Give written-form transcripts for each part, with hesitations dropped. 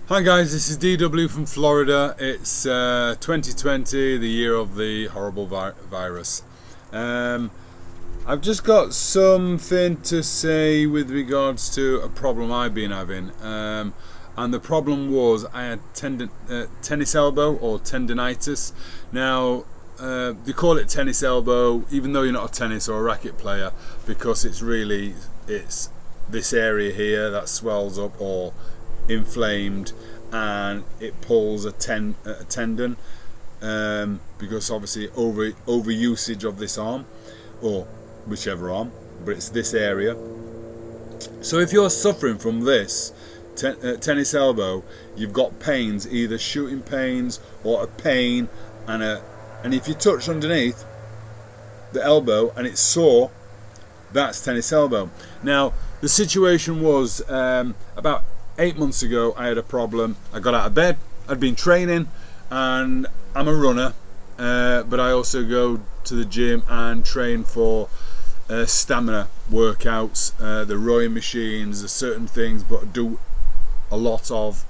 Hi guys, this is DW from Florida. It's 2020, the year of the horrible virus. I've just got something to say with regards to a problem I've been having. And the problem was I had tennis elbow or tendonitis. Now, they call it tennis elbow, even though you're not a tennis or a racket player, because it's this area here that swells up or inflamed, and it pulls a tendon, because obviously over usage of this arm or whichever arm, but it's this area. So if you're suffering from this tennis elbow, you've got pains, either shooting pains or a pain, and if you touch underneath the elbow and it's sore, that's tennis elbow. Now the situation was about 8 months ago. I had a problem. I got out of bed. I'd been training, and I'm a runner, but I also go to the gym and train for stamina workouts, the rowing machines, the certain things, but do a lot of,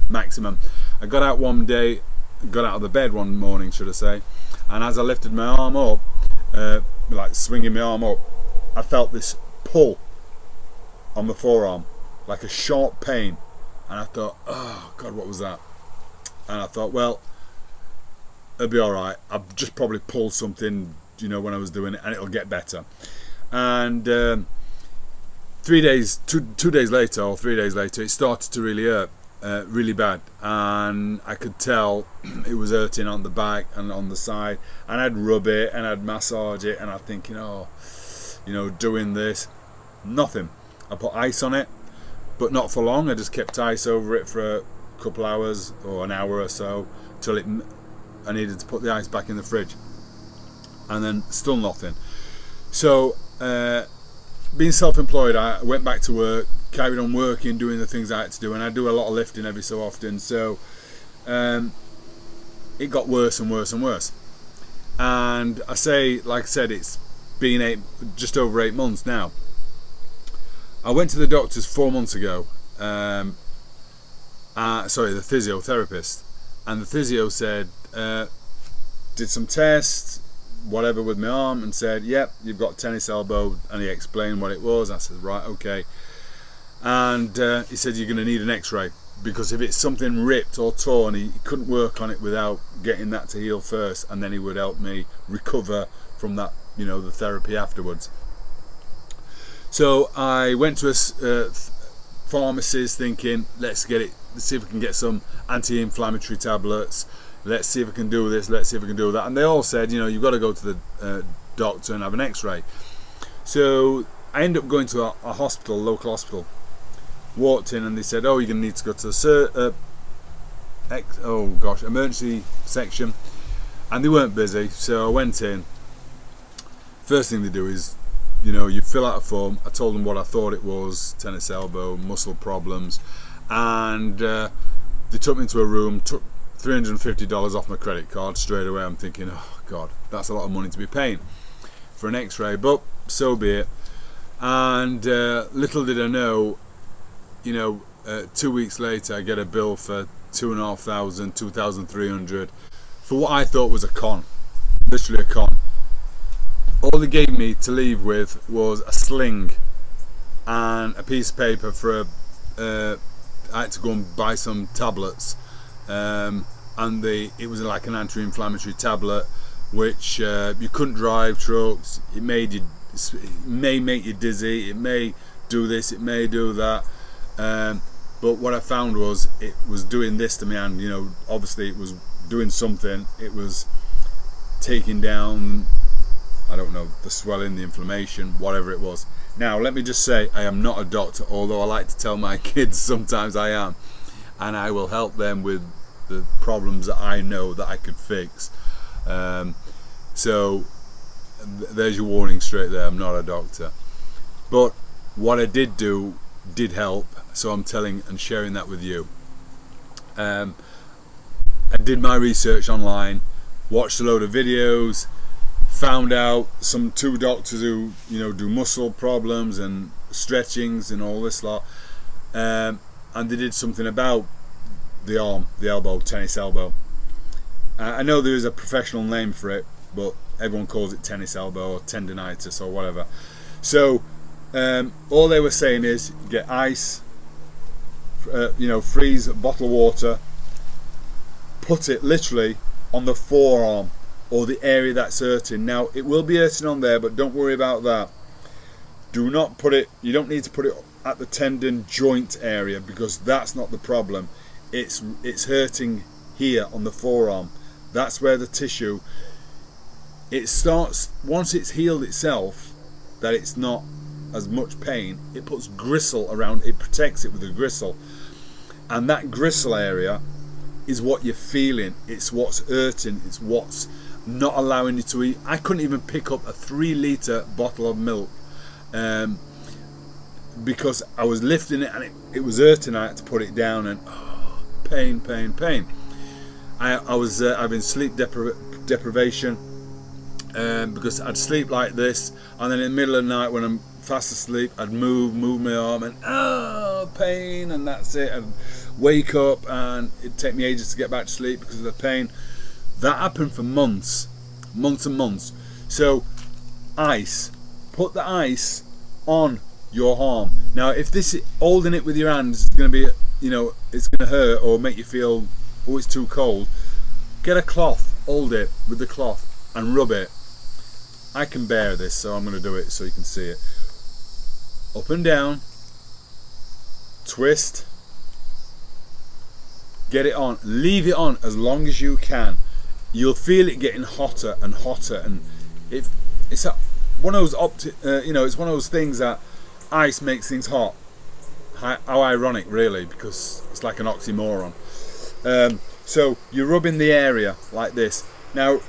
maximum. I got out of the bed one morning, should I say, and as I lifted my arm up, like swinging my arm up, I felt this pull on the forearm, like a sharp pain, and I thought, oh God, what was that? And I thought, well, it'll be alright, I've just probably pulled something, when I was doing it, and it'll get better. And 2 days later, or 3 days later, it started to really hurt, really bad, and I could tell it was hurting on the back and on the side, and I'd rub it and I'd massage it, and I'm thinking, doing this, nothing. I put ice on it, but not for long. I just kept ice over it for a couple hours or an hour or so till I needed to put the ice back in the fridge, and then still nothing. So being self-employed, I went back to work, carried on working, doing the things I had to do, and I do a lot of lifting every so often, so it got worse and worse and worse. And like I said, it's been just over 8 months now. I went to the doctors 4 months ago, the physiotherapist, and the physio said, did some tests, whatever, with my arm, and said, yep, you've got tennis elbow, and he explained what it was. I said, right, okay. And he said, you're going to need an x-ray, because if it's something ripped or torn, he couldn't work on it without getting that to heal first, and then he would help me recover from that, the therapy afterwards. So I went to a pharmacist thinking, let's see if we can get some anti-inflammatory tablets, let's see if we can do this, let's see if we can do that. And they all said, you've got to go to the doctor and have an x-ray. So I ended up going to a hospital, local hospital. Walked in and they said, oh, you're going to need to go to the emergency section. And they weren't busy, so I went in. First thing they do is, you fill out a form. I told them what I thought it was, tennis elbow, muscle problems, and they took me into a room, took $350 off my credit card straight away. I'm thinking, oh God, that's a lot of money to be paying for an x-ray, but so be it. And little did I know, 2 weeks later I get a bill for $2,500, $2,300 for what I thought was a con, literally a con. All they gave me to leave with was a sling and a piece of paper for I had to go and buy some tablets, and it was like an anti-inflammatory tablet, which you couldn't drive trucks. It may make you dizzy, it may do this, it may do that, but what I found was it was doing this to me, and obviously it was doing something. It was taking down, I don't know, the swelling, the inflammation, whatever it was. Now, let me just say, I am not a doctor, although I like to tell my kids sometimes I am, and I will help them with the problems that I know that I could fix. So there's your warning straight there. I'm not a doctor, but what I did do did help, so I'm telling and sharing that with you. I did my research online, watched a load of videos, found out two doctors who do muscle problems and stretchings and all this lot, and they did something about the arm, the elbow, tennis elbow. I know there is a professional name for it, but everyone calls it tennis elbow or tendonitis or whatever. So all they were saying is get ice, freeze a bottle of water, put it literally on the forearm or the area that's hurting. Now it will be hurting on there, but don't worry about that. Do not put it, you don't need to put it at the tendon joint area, because that's not the problem. It's hurting here on the forearm. That's where the tissue, it starts, once it's healed itself, that it's not as much pain, it puts gristle around, it protects it with a gristle, and that gristle area is what you're feeling. It's what's hurting, it's what's not allowing you to eat. I couldn't even pick up a 3-litre bottle of milk because I was lifting it and it was hurting. I had to put it down, and pain. I've been sleep deprivation because I'd sleep like this, and then in the middle of the night when I'm fast asleep, I'd move my arm, and pain, and that's it. I'd wake up and it'd take me ages to get back to sleep because of the pain. That happened for months and months. So ice, put the ice on your arm. Now if this, holding it with your hands is going to be, it's going to hurt or make you feel, oh, it's too cold, get a cloth, hold it with the cloth and rub it. I can bear this, so I'm going to do it so you can see it. Up and down, twist, get it on, leave it on as long as you can. You'll feel it getting hotter and hotter, and it's one of those it's one of those things that ice makes things hot. How ironic, really, because it's like an oxymoron. So you're rubbing the area like this. Now,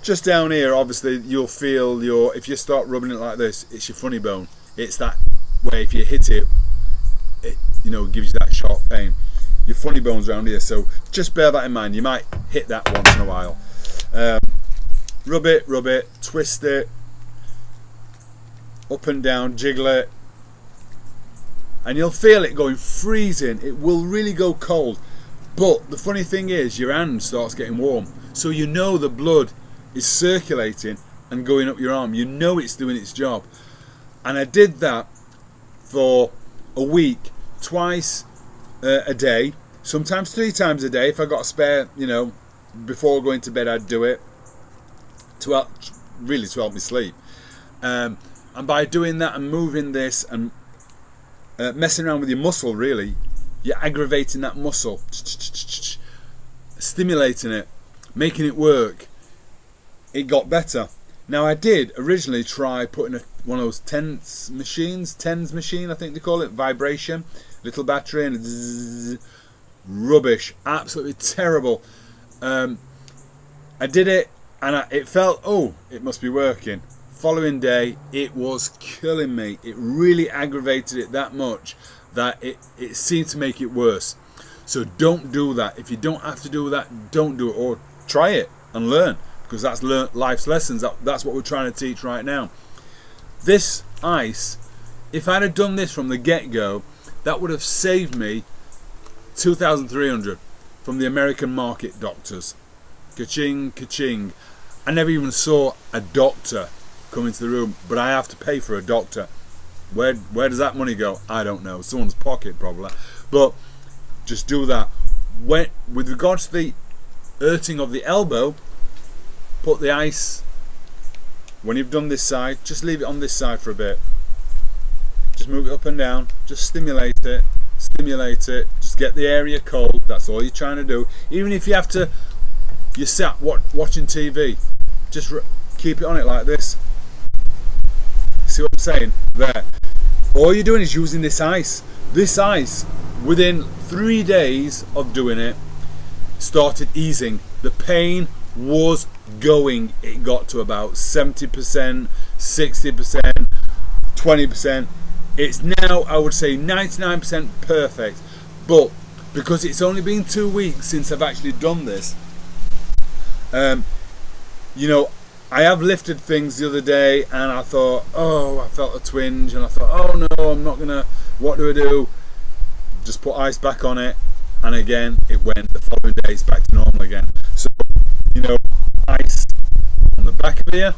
just down here, obviously, you'll feel if you start rubbing it like this, it's your funny bone. It's that way, if you hit it, it gives you that sharp pain. Your funny bones around here, so just bear that in mind. You might hit that once in a while. Rub it, twist it, up and down, jiggle it, and you'll feel it going freezing. It will really go cold, but the funny thing is your hand starts getting warm, so the blood is circulating and going up your arm. It's doing its job. And I did that for a week, twice a day, sometimes 3 times a day. If I got a spare, before going to bed, I'd do it to help me sleep. And by doing that and moving this and messing around with your muscle, really, you're aggravating that muscle, stimulating it, making it work. It got better. Now, I did originally try putting one of those TENS machine, I think they call it, vibration, little battery, and zzz, rubbish, absolutely terrible. I did it, and it felt, it must be working. Following day, it was killing me. It really aggravated it that much that it seemed to make it worse. So don't do that. If you don't have to do that, don't do it, or try it and learn, because that's life's lessons. That's what we're trying to teach right now. This ice, if I'd have done this from the get-go, that would have saved me $2,300 from the American market doctors. Ka-ching, ka-ching. I never even saw a doctor come into the room, but I have to pay for a doctor. Where does that money go? I don't know. Someone's pocket, probably. But just do that. With regards to the hurting of the elbow, put the ice, when you've done this side, just leave it on this side for a bit. Just move it up and down. Just stimulate it. Just get the area cold. That's all you're trying to do. Even if you're sat watching TV, just keep it on it like this. See what I'm saying? There. All you're doing is using this ice. This ice, within 3 days of doing it, started easing. The pain was going. It got to about 70%, 60%, 20%. It's now, I would say, 99% perfect. But because it's only been 2 weeks since I've actually done this, I have lifted things the other day, and I thought, I felt a twinge, and I thought, no, I'm not gonna, what do I do? Just put ice back on it, and again it went. The following day it's back to normal again. So, you know, ice on the back of here,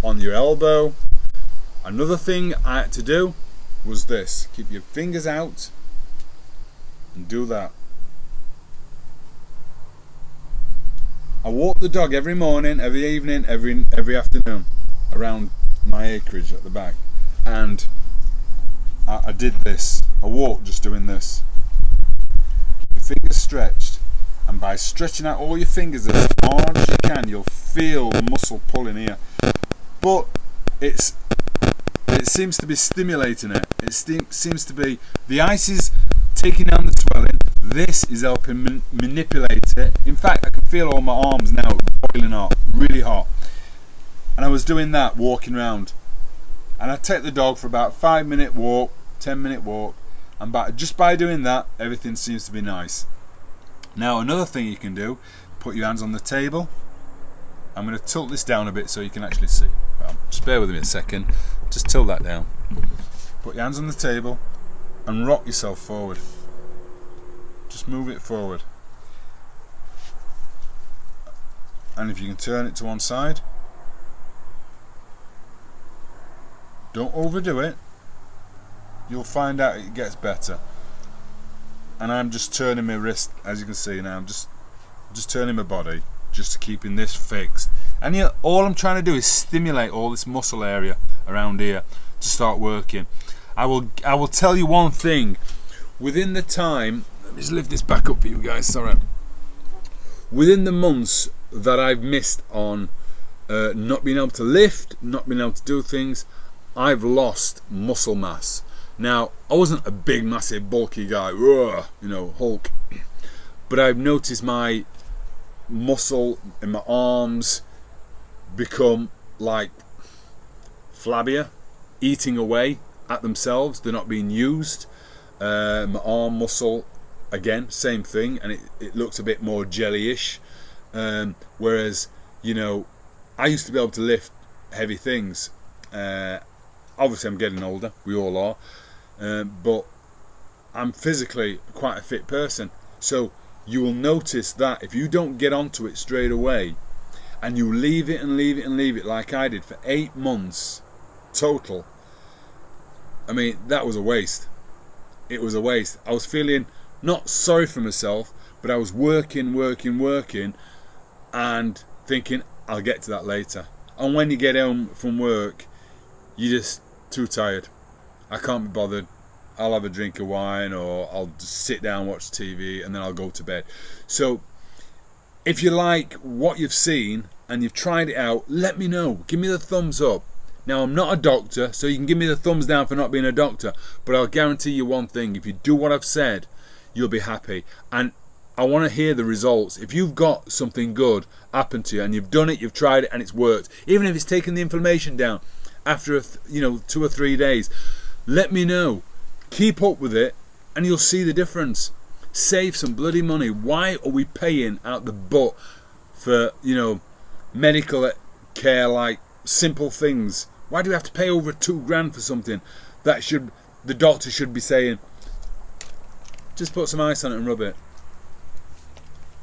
on your elbow. Another thing I had to do was this: keep your fingers out and do that. I walk the dog every morning, every evening, every afternoon around my acreage at the back, and I did this. I walked just doing this. Keep your fingers stretched, and by stretching out all your fingers as hard as you can, you'll feel the muscle pulling here. But it seems to be stimulating it. It seems to be, the ice is taking down the swelling. This is helping manipulate it. In fact, I can feel all my arms now boiling hot, really hot. And I was doing that, walking around. And I take the dog for about 5-minute walk, 10-minute walk, and just by doing that, everything seems to be nice. Now, another thing you can do: put your hands on the table. I'm going to tilt this down a bit so you can actually see. Well, just bear with me a second. Just tilt that down. Put your hands on the table and rock yourself forward. Just move it forward. And if you can turn it to one side, don't overdo it. You'll find out it gets better. And I'm just turning my wrist, as you can see now. I'm just turning my body, just keeping this fixed. And all I'm trying to do is stimulate all this muscle area around here to start working. I will tell you one thing. Within the time, let me just lift this back up for you guys, sorry. Within the months that I've missed on not being able to lift, not being able to do things, I've lost muscle mass. Now, I wasn't a big, massive, bulky guy, you know, Hulk, but I've noticed my muscle in my arms become like flabbier, eating away at themselves. They're not being used. My arm muscle, again, same thing, and it looks a bit more jellyish. Whereas, you know, I used to be able to lift heavy things. Obviously, I'm getting older. We all are. But I'm physically quite a fit person. So you will notice that if you don't get onto it straight away, and you leave it and leave it and leave it like I did for 8 months total, I mean, that was a waste. It was a waste. I was feeling not sorry for myself, but I was working and thinking, I'll get to that later. And when you get home from work, you're just too tired. I can't be bothered. I'll have a drink of wine, or I'll just sit down, watch TV, and then I'll go to bed. So if you like what you've seen and you've tried it out, let me know. Give me the thumbs up. Now, I'm not a doctor, so you can give me the thumbs down for not being a doctor, but I'll guarantee you one thing: if you do what I've said, you'll be happy. And I want to hear the results. If you've got something good happen to you and you've done it, you've tried it, and it's worked, even if it's taken the inflammation down after 2 or 3 days, let me know. Keep up with it and you'll see the difference. Save some bloody money. Why are we paying out the butt for, you know, medical care, like simple things? Why do we have to pay over $2,000 for something that the doctor should be saying, just put some ice on it and rub it?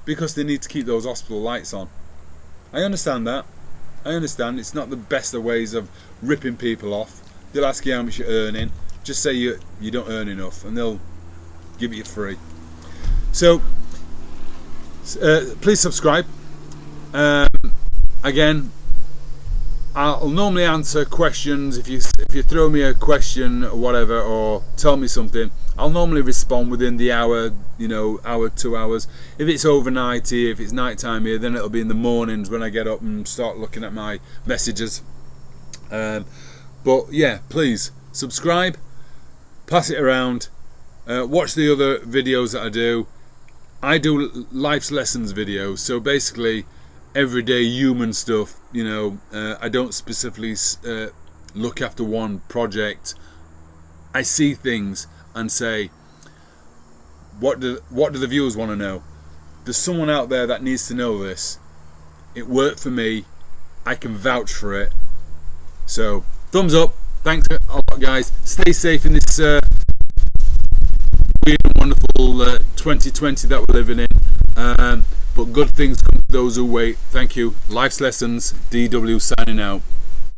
Because they need to keep those hospital lights on. I understand that. I understand it's not the best of ways of ripping people off. They'll ask you how much you're earning. Just say you don't earn enough, and they'll give it you free. So please subscribe. Again, I'll normally answer questions. If you throw me a question or whatever, or tell me something, I'll normally respond within the hour, hour, 2 hours. If it's overnight here, if it's night time here, then it'll be in the mornings when I get up and start looking at my messages. But yeah, please subscribe, pass it around, watch the other videos that I do. I do life's lessons videos, so basically everyday human stuff. I don't specifically look after one project. I see things and say, what do the viewers want to know? There's someone out there that needs to know this. It worked for me. I can vouch for it. So thumbs up. Thanks a lot, guys. Stay safe in this weird and wonderful 2020 that we're living in. But good things come to those who wait. Thank you. Life's Lessons, DW signing out.